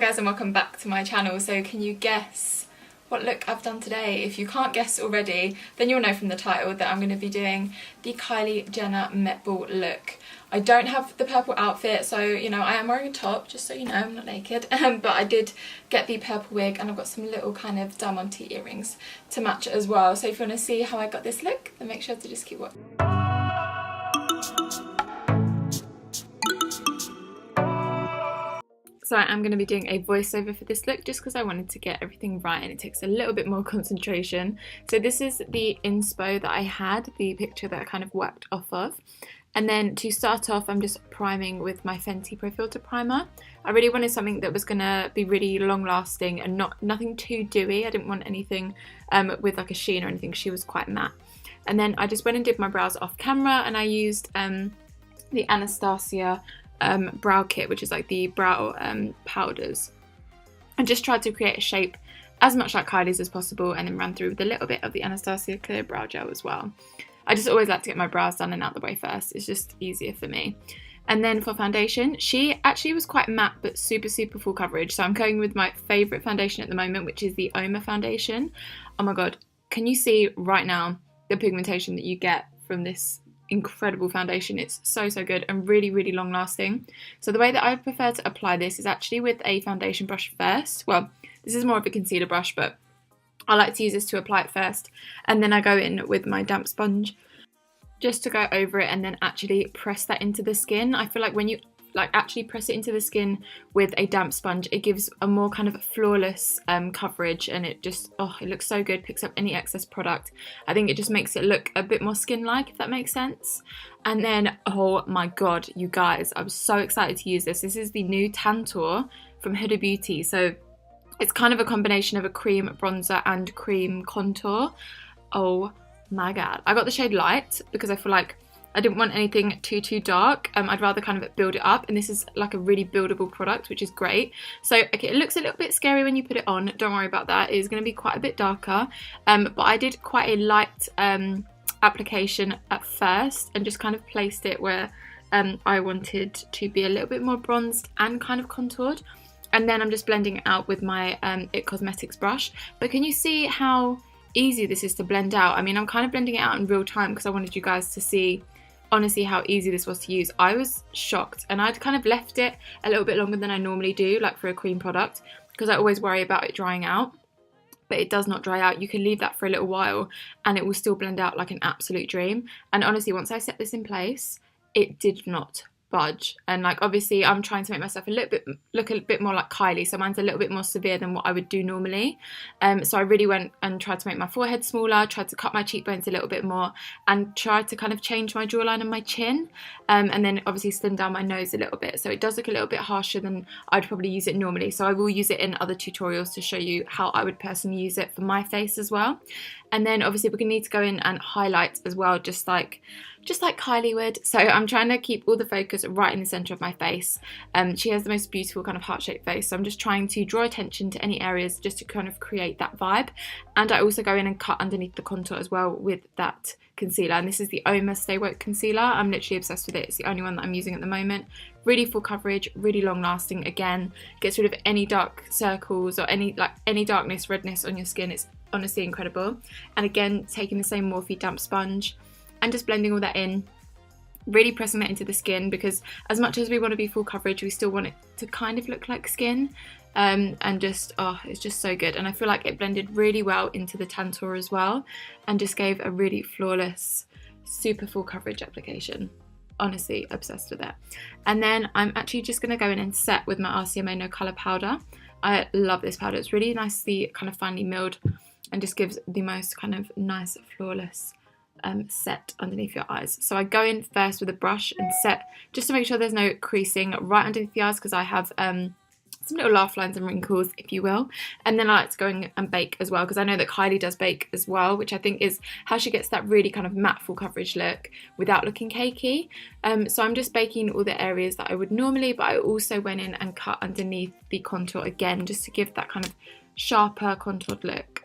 Guys, and welcome back to my channel. So can you guess what look I've done today? If you can't guess already, then you'll know from the title that I'm going to be doing the Kylie Jenner Met Ball look. I don't have the purple outfit, so you know I am wearing a top, just so you know I'm not naked, but I did get the purple wig and I've got some little kind of diamante earrings to match as well. So if you want to see how I got this look, then make sure to just keep watching. So I'm going to be doing a voiceover for this look just because I wanted to get everything right and it takes a little bit more concentration. So this is the inspo that I had, the picture that I kind of worked off of. And then to start off, I'm just priming with my Fenty Profiltr primer. I really wanted something that was going to be really long lasting and nothing too dewy. I didn't want anything with like a sheen or anything. She was quite matte. And then I just went and did my brows off camera and I used the Anastasia brow kit, which is like the brow powders. I just tried to create a shape as much like Kylie's as possible and then ran through with a little bit of the Anastasia clear brow gel as well. I just always like to get my brows done and out the way first. It's just easier for me. And then for foundation, she actually was quite matte but super full coverage. So I'm going with my favourite foundation at the moment, which is the Uoma foundation. Oh my god, can you see right now the pigmentation that you get from this incredible foundation? It's so good and really long lasting. So the way that I prefer to apply this is actually with a foundation brush first. Well, this is more of a concealer brush, but I like to use this to apply it first, and then I go in with my damp sponge just to go over it and then actually press that into the skin. I feel like when you actually press it into the skin with a damp sponge, it gives a more kind of flawless coverage, and it just, oh, it looks so good, picks up any excess product. I think it just makes it look a bit more skin-like, if that makes sense. And then, oh my god, you guys, I was so excited to use this. This is the new Tantour from Huda Beauty. So it's kind of a combination of a cream bronzer and cream contour. Oh my god. I got the shade light because I feel like I didn't want anything too dark. I'd rather kind of build it up, and this is like a really buildable product, which is great. So okay, it looks a little bit scary when you put it on. Don't worry about that. It is going to be quite a bit darker. But I did quite a light application at first and just kind of placed it where I wanted to be a little bit more bronzed and kind of contoured. And then I'm just blending it out with my IT Cosmetics brush. But can you see how easy this is to blend out? I mean, I'm kind of blending it out in real time because I wanted you guys to see honestly how easy this was to use. I was shocked, and I'd kind of left it a little bit longer than I normally do, like for a cream product, because I always worry about it drying out. But it does not dry out. You can leave that for a little while and it will still blend out like an absolute dream. And honestly, once I set this in place, it did not budge. And like, obviously I'm trying to make myself look a bit more like Kylie, so mine's a little bit more severe than what I would do normally. So I really went and tried to make my forehead smaller, tried to cut my cheekbones a little bit more, and tried to kind of change my jawline and my chin, and then obviously slim down my nose a little bit, so it does look a little bit harsher than I'd probably use it normally. So I will use it in other tutorials to show you how I would personally use it for my face as well. And then obviously we're going to need to go in and highlight as well, just like Kylie would. So I'm trying to keep all the focus right in the centre of my face. She has the most beautiful kind of heart-shaped face, so I'm just trying to draw attention to any areas just to kind of create that vibe. And I also go in and cut underneath the contour as well with that concealer, and this is the Uoma Stay Woke concealer. I'm literally obsessed with it. It's the only one that I'm using at the moment. Really full coverage, really long lasting. Again, gets rid of any dark circles or any darkness, redness on your skin. It's honestly incredible. And again, taking the same Morphe damp sponge and just blending all that in, really pressing that into the skin, because as much as we want to be full coverage, we still want it to kind of look like skin. And just, oh, it's just so good. And I feel like it blended really well into the Tantour as well, and just gave a really flawless, super full coverage application. Honestly obsessed with it. And then I'm actually just going to go in and set with my RCMA No Colour powder. I love this powder. It's really nicely kind of finely milled and just gives the most kind of nice flawless set underneath your eyes. So I go in first with a brush and set just to make sure there's no creasing right underneath the eyes, because I have some little laugh lines and wrinkles, if you will. And then I like to go in and bake as well, because I know that Kylie does bake as well, which I think is how she gets that really kind of matte full coverage look without looking cakey. So I'm just baking all the areas that I would normally, but I also went in and cut underneath the contour again, just to give that kind of sharper contoured look.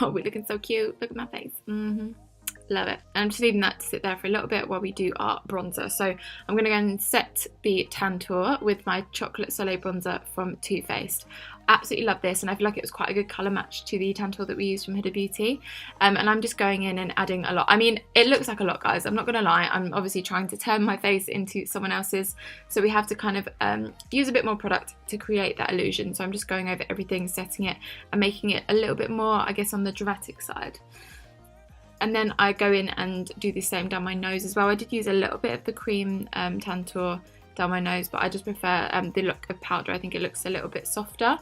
Oh, we're looking so cute. Look at my face. Love it. And I'm just leaving that to sit there for a little bit while we do our bronzer. So I'm going to go and set the Tantour with my chocolate Soleil bronzer from Too Faced. Absolutely love this, and I feel like it was quite a good colour match to the Tantour that we used from Huda Beauty. And I'm just going in and adding a lot. I mean, it looks like a lot, guys, I'm not going to lie. I'm obviously trying to turn my face into someone else's, so we have to kind of use a bit more product to create that illusion. So I'm just going over everything, setting it and making it a little bit more, I guess, on the dramatic side. And then I go in and do the same down my nose as well. I did use a little bit of the cream Tantour down my nose, but I just prefer the look of powder. I think it looks a little bit softer.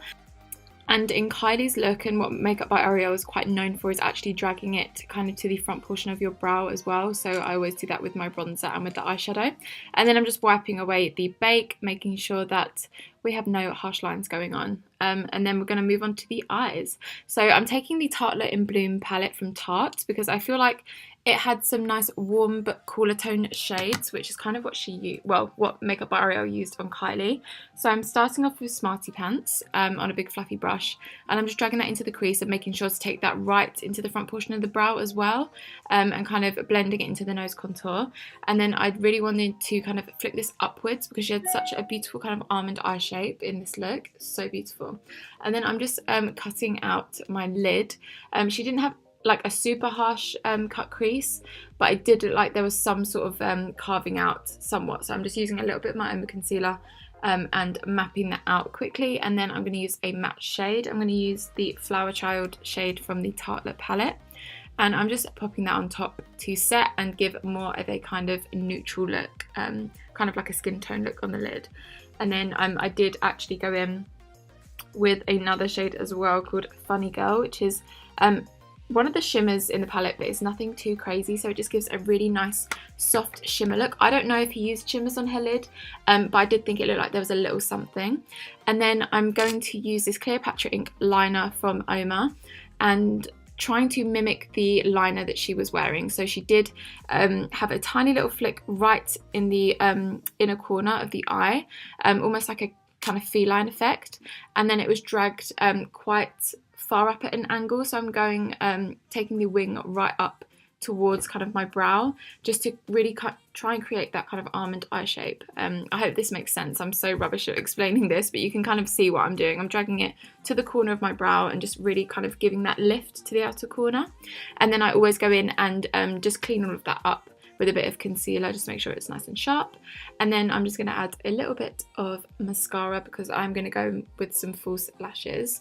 And in Kylie's look, and what Makeup by Ariel is quite known for, is actually dragging it kind of to the front portion of your brow as well. So I always do that with my bronzer and with the eyeshadow. And then I'm just wiping away the bake, making sure that we have no harsh lines going on. And then we're going to move on to the eyes. So I'm taking the Tartelette in Bloom palette from Tarte because I feel like it had some nice warm but cooler tone shades, which is kind of what she used, well, what Makeup by Ariel used on Kylie. So I'm starting off with Smarty Pants on a big fluffy brush, and I'm just dragging that into the crease and making sure to take that right into the front portion of the brow as well, and kind of blending it into the nose contour. And then I really wanted to kind of flick this upwards because she had such a beautiful kind of almond eye shape in this look, so beautiful. And then I'm just cutting out my lid. She didn't have like a super harsh cut crease, but I did look like there was some sort of carving out somewhat. So I'm just using a little bit of my Uoma concealer and mapping that out quickly. And then I'm going to use a matte shade. I'm going to use the Flower Child shade from the Tartelette palette. And I'm just popping that on top to set and give more of a kind of neutral look, kind of like a skin tone look on the lid. And then I did actually go in with another shade as well called Funny Girl, which is one of the shimmers in the palette, but it's nothing too crazy, so it just gives a really nice soft shimmer look. I don't know if he used shimmers on her lid, but I did think it looked like there was a little something. And then I'm going to use this Cleopatra ink liner from Uoma and trying to mimic the liner that she was wearing. So she did have a tiny little flick right in the inner corner of the eye, almost like a kind of feline effect, and then it was dragged quite far up at an angle, so I'm going taking the wing right up towards kind of my brow, just to really try and create that kind of almond eye shape. I hope this makes sense. I'm so rubbish at explaining this, but you can kind of see what I'm doing. I'm dragging it to the corner of my brow and just really kind of giving that lift to the outer corner. And then I always go in and just clean all of that up with a bit of concealer, just to make sure it's nice and sharp. And then I'm just going to add a little bit of mascara because I'm going to go with some false lashes.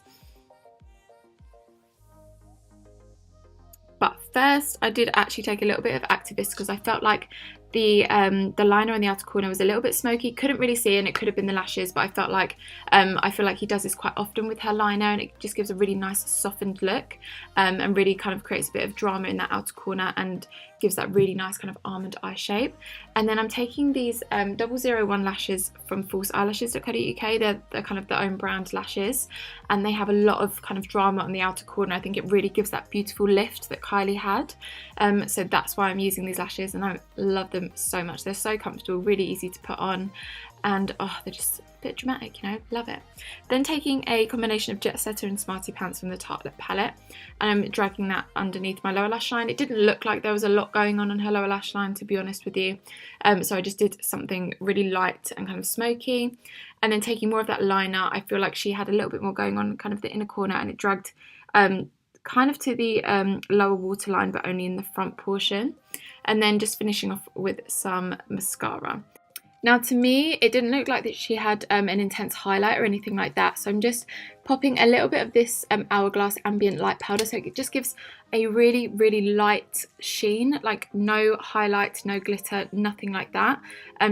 But first, I did actually take a little bit of Activist because I felt like the liner on the outer corner was a little bit smoky. Couldn't really see, and it could have been the lashes, but I felt like I feel like he does this quite often with her liner, and it just gives a really nice softened look, and really kind of creates a bit of drama in that outer corner and gives that really nice kind of almond eye shape. And then I'm taking these 001 lashes from falseeyelashes.co.uk. They're kind of their own brand lashes, and they have a lot of kind of drama on the outer corner. I think it really gives that beautiful lift that Kylie had, so that's why I'm using these lashes, and I love them so much. They're so comfortable, really easy to put on, and oh, they're just a bit dramatic, you know, love it. Then taking a combination of Jet Setter and Smarty Pants from the Tartelette palette, and I'm dragging that underneath my lower lash line. It didn't look like there was a lot going on her lower lash line, to be honest with you, so I just did something really light and kind of smoky. And then taking more of that liner, I feel like she had a little bit more going on kind of the inner corner, and it dragged kind of to the lower waterline, but only in the front portion. And then just finishing off with some mascara. Now, to me, it didn't look like that she had an intense highlight or anything like that, so I'm just popping a little bit of this Hourglass Ambient Light Powder, so it just gives a really, really light sheen, like no highlight, no glitter, nothing like that,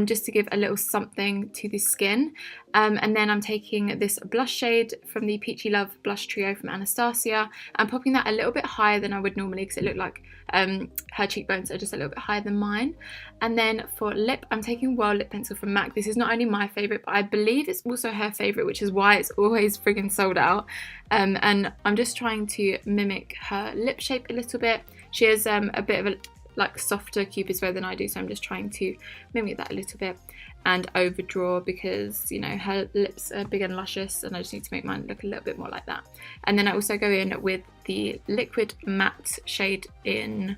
just to give a little something to the skin. And then I'm taking this blush shade from the Peachy Love Blush Trio from Anastasia and popping that a little bit higher than I would normally, because it looked like her cheekbones are just a little bit higher than mine. And then for lip, I'm taking Whirl Lip Pencil from MAC. This is not only my favourite, but I believe it's also her favourite, which is why it's always friggin' sold out. And I'm just trying to mimic her lip shape a little bit. She has a bit of a like softer cupid's bow than I do, so I'm just trying to mimic that a little bit and overdraw, because you know her lips are big and luscious, and I just need to make mine look a little bit more like that. And then I also go in with the liquid matte shade in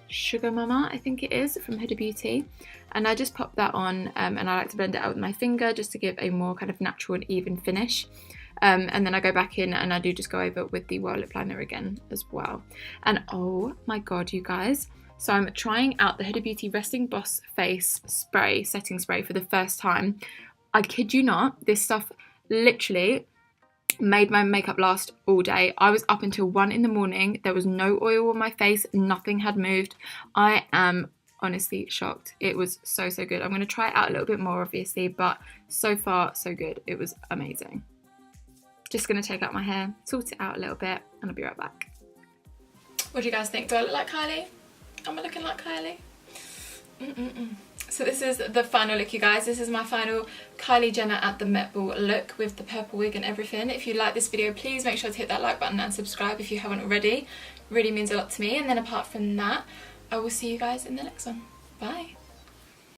Sugar Mama, I think it is, from Huda Beauty. And I just pop that on, and I like to blend it out with my finger just to give a more kind of natural and even finish. And then I go back in and I do just go over with the Whirl Lip Liner again as well. And oh my god, you guys. So I'm trying out the Huda Beauty Resting Boss Face Spray, setting spray, for the first time. I kid you not, this stuff literally made my makeup last all day. I was up until 1 in the morning. There was no oil on my face. Nothing had moved. I am honestly shocked. It was so, so good. I'm going to try it out a little bit more, obviously, but so far, so good. It was amazing. Just going to take out my hair, sort it out a little bit, and I'll be right back. What do you guys think? Do I look like Kylie? Am I looking like Kylie? So this is the final look, you guys. This is my final Kylie Jenner at the Met Ball look with the purple wig and everything. If you like this video, please make sure to hit that like button and subscribe if you haven't already. It really means a lot to me. And then apart from that, I will see you guys in the next one. Bye.